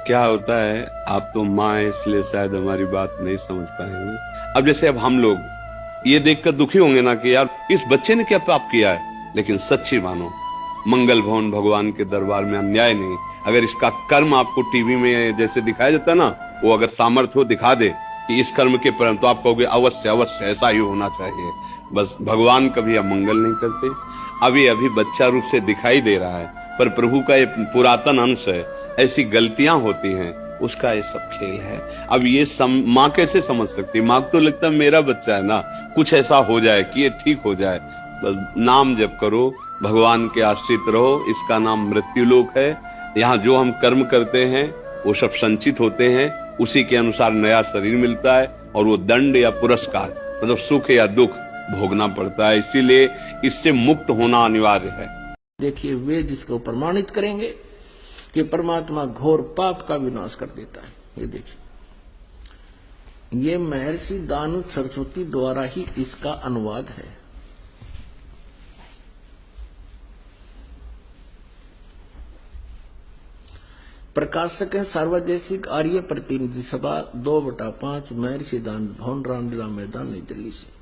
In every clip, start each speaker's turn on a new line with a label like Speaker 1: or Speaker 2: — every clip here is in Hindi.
Speaker 1: क्या होता है, आप तो माँ है इसलिए शायद हमारी बात नहीं समझ पाएंगे। अब जैसे अब हम लोग ये देखकर दुखी होंगे ना कि यार इस बच्चे ने क्या पाप किया है, लेकिन सच्ची मानो मंगल भवन भगवान के दरबार में अन्याय नहीं। अगर इसका कर्म आपको टीवी में जैसे दिखाया जाता है ना, वो अगर सामर्थ्य हो दिखा दे कि इस कर्म के परिणाम, तो आप कहोगे अवश्य अवश्य ऐसा ही होना चाहिए। बस भगवान कभी अमंगल नहीं करते। अभी अभी बच्चा रूप से दिखाई दे रहा है, पर प्रभु का ये पुरातन अंश है। ऐसी गलतियां होती हैं, उसका ये सब खेल है। अब ये माँ कैसे समझ सकती? माँ को तो लगता है मेरा बच्चा है ना, कुछ ऐसा हो जाए कि ये ठीक हो जाए। बस नाम जप करो, भगवान के आश्रित रहो। इसका नाम मृत्युलोक है। यहाँ जो हम कर्म करते हैं वो सब संचित होते हैं, उसी के अनुसार नया शरीर मिलता है, और वो दंड या पुरस्कार मतलब सुख या दुख भोगना पड़ता है। इसीलिए इससे मुक्त होना अनिवार्य है।
Speaker 2: देखिए, वेद इसको प्रमाणित करेंगे कि परमात्मा घोर पाप का विनाश कर देता है। ये देखिए, ये महर्षि दानव सरस्वती द्वारा ही इसका अनुवाद है। प्रकाशक है सार्वदेशिक आर्य प्रतिनिधि सभा 2/5 महर्षि दानव भवन रामलीला मैदान नई दिल्ली से।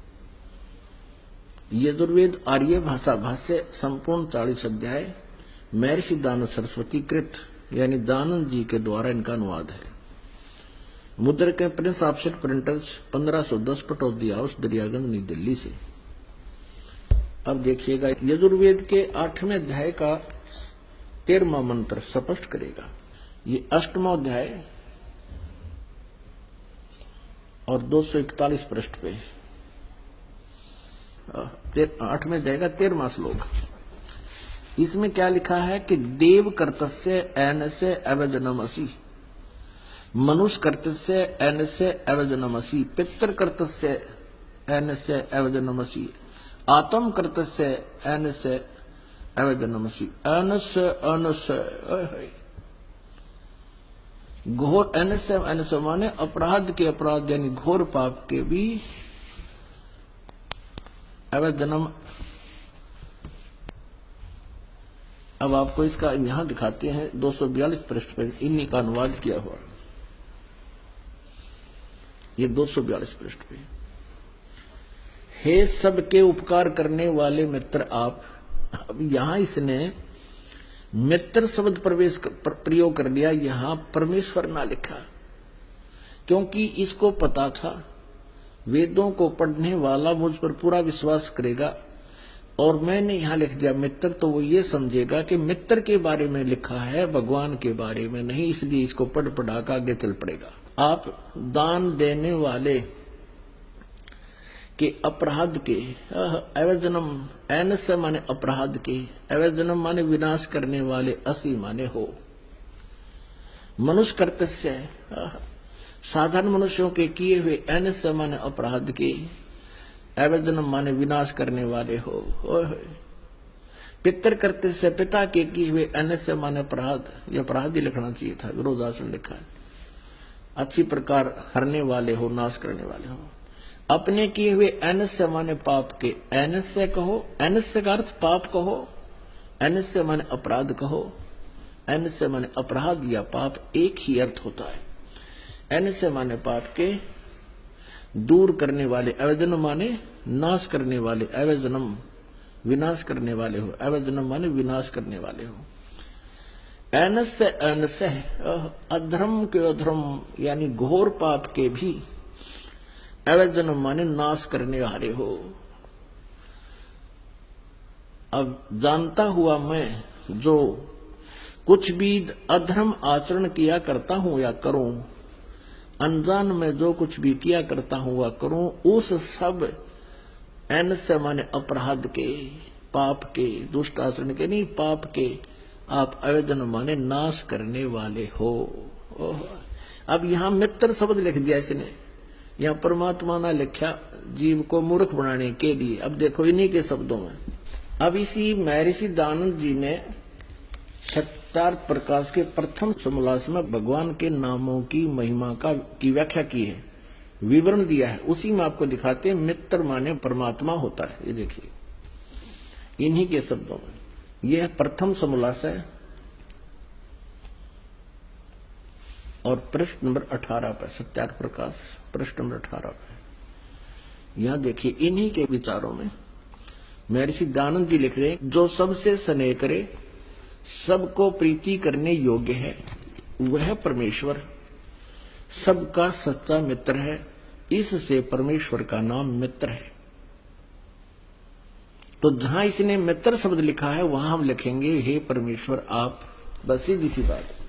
Speaker 2: यजुर्वेद आर्य भाषा भाष्य संपूर्ण 40 अध्याय महर्षि दानव सरस्वती कृत यानी दानंद जी के द्वारा इनका अनुवाद है। मुद्रक है Prince offset printers 1510 Pataudi house Daryaganj नई दिल्ली से। अब देखिएगा, यजुर्वेद के 8वें अध्याय का 13वां मंत्र स्पष्ट करेगा। ये 8वां अध्याय और 241 पृष्ठ पे 8वें अध्याय का 13वां श्लोक। इसमें क्या लिखा है कि देव कर्तस्य एनस्य अवजनमसि, मनुष्य कर्तस्य एनस्य अवजनमसि, पितृ कर्तस्य एनस्य अवजनमसि, आत्म कर्तस्य एनस्य अवजनमसि। अनस्य अनस्य घोर एनस्य एनस्य माने अपराध के अपराध यानी घोर पाप के भी अवजनम। अब आपको इसका यहां दिखाते हैं 242 पृष्ठ पर इन्हीं का अनुवाद किया हुआ। ये 242 पृष्ठ पे, हे सबके उपकार करने वाले मित्र आप। अब यहां इसने मित्र शब्द प्रयोग कर लिया, यहां परमेश्वर ना लिखा, क्योंकि इसको पता था वेदों को पढ़ने वाला मुझ पर पूरा विश्वास करेगा, और मैंने यहां लिख दिया मित्र, तो वो ये समझेगा कि मित्र के बारे में लिखा है, भगवान के बारे में नहीं, इसलिए इसको पढ़ पढ़ा कर आगे चल पड़ेगा। आप दान देने वाले के अपराध के अवजनम, एनस्य माने अपराध के, अवजनम माने विनाश करने वाले, असी माने हो। मनुष्य कर्तस्य साधारण मनुष्यों के किए हुए, एनस्य माने अपराध के, अवजनम माने विनाश करने वाले हो। पितर कर्तस्य पिता के किए हुए, एनस्य माने अपराध, ये अपराध ही लिखना चाहिए था, विरोधासन लिखा है। अच्छी प्रकार हरने वाले हो, नाश करने वाले हो। अपने किए हुए एनस्य माने पाप के, एनस्य कहो, एनस्य का अर्थ पाप कहो, एनस्य माने अपराध कहो, एनस्य माने अपराध या पाप एक ही अर्थ होता है। एनस्य माने पाप के दूर करने वाले, अवजनम माने नाश करने वाले, अवजनम विनाश करने वाले हो, अवजनम माने विनाश करने वाले हो। एनस्य एनस्य अधर्म के अधर्म यानी घोर पाप के भी, अवजनम माने नाश करने वाले हो। अब जानता हुआ मैं जो कुछ भी अधर्म आचरण किया करता हूं या करूं, अनजान में जो कुछ भी किया करता हूं या करूं, उस सब एनस्य माने अपराध के, पाप के, दुष्ट आचरण के नहीं, पाप के आप अवजनम माने नाश करने वाले हो। अब यहां मित्र शब्द लिख दिया इसने, यहाँ परमात्मा ने लिखा जीव को मूर्ख बनाने के लिए। अब देखो इन्हीं के शब्दों में, अब इसी महर्षि दानंद जी ने सत्यार्थ प्रकाश के प्रथम समोल्लास में भगवान के नामों की महिमा की व्याख्या की है, विवरण दिया है। उसी में आपको दिखाते हैं मित्र माने परमात्मा होता है। ये देखिए इन्हीं के शब्दों में, यह प्रथम समोल्लास है और पृष्ठ नंबर 18 पर, सत्यार्थ प्रकाश पृष्ठ नंबर 18 पर। यहां देखिए, इन्हीं के विचारों में महर्षि दयानंद जी लिख रहे हैं, जो सबसे स्नेह करे, सबको प्रीति करने योग्य है, वह परमेश्वर सबका सच्चा मित्र है। इससे परमेश्वर का नाम मित्र है। तो जहां इसने मित्र शब्द लिखा है, वहां हम लिखेंगे हे परमेश्वर आप। बस सीधी सी बात है।